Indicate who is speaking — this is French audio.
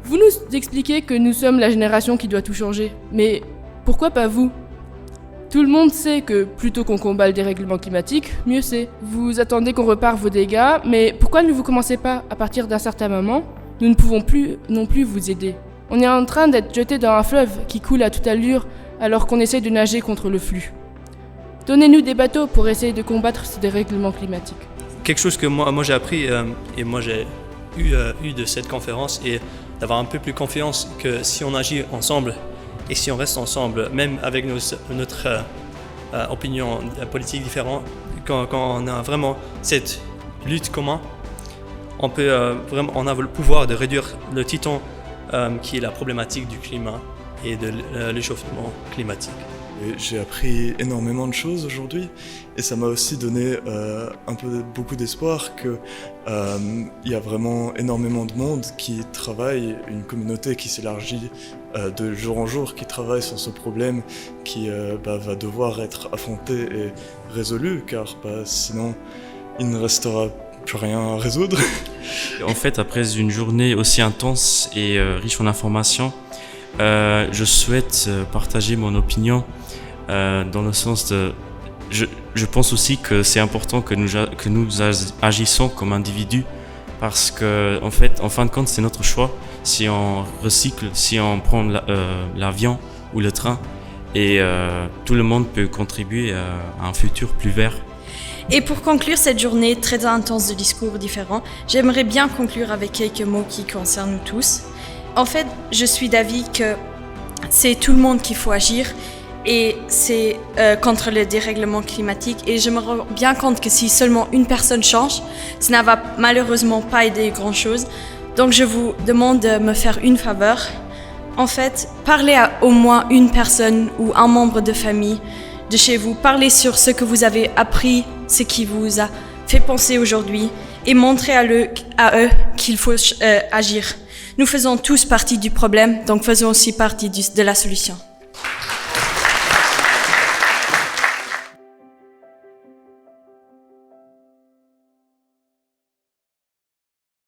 Speaker 1: Vous nous expliquez que nous sommes la génération qui doit tout changer, mais pourquoi pas vous ? Tout le monde sait que plutôt qu'on combat le dérèglement climatique, mieux c'est. Vous attendez qu'on repare vos dégâts, mais pourquoi ne vous commencez pas à partir d'un certain moment ? Nous ne pouvons plus non plus vous aider. On est en train d'être jeté dans un fleuve qui coule à toute allure alors qu'on essaie de nager contre le flux. Donnez-nous des bateaux pour essayer de combattre ce dérèglement climatique.
Speaker 2: Quelque chose que moi j'ai appris et moi j'ai eu de cette conférence et d'avoir un peu plus confiance que si on agit ensemble et si on reste ensemble, même avec notre opinion politique différente, quand on a vraiment cette lutte commune, on a le pouvoir de réduire le titan qui est la problématique du climat et de l'échauffement climatique.
Speaker 3: Et j'ai appris énormément de choses aujourd'hui et ça m'a aussi donné beaucoup d'espoir que il y a vraiment énormément de monde qui travaille, une communauté qui s'élargit de jour en jour, qui travaille sur ce problème qui va devoir être affronté et résolu car sinon il ne restera plus rien à résoudre.
Speaker 4: En fait, après une journée aussi intense et riche en informations, je souhaite partager mon opinion dans le sens de... Je pense aussi que c'est important que nous agissons comme individus parce que en fait, en fin de compte, c'est notre choix. Si on recycle, si on prend l'avion ou le train, et tout le monde peut contribuer à un futur plus vert.
Speaker 5: Et pour conclure cette journée très intense de discours différents, j'aimerais bien conclure avec quelques mots qui concernent nous tous. En fait, je suis d'avis que c'est tout le monde qu'il faut agir et c'est contre le dérèglement climatique. Et je me rends bien compte que si seulement une personne change, ça ne va malheureusement pas aider grand-chose. Donc je vous demande de me faire une faveur. En fait, parlez à au moins une personne ou un membre de famille de chez vous. Parlez sur ce que vous avez appris, ce qui vous a fait penser aujourd'hui et montrez à eux qu'il faut agir. Nous faisons tous partie du problème, donc faisons aussi partie de la solution.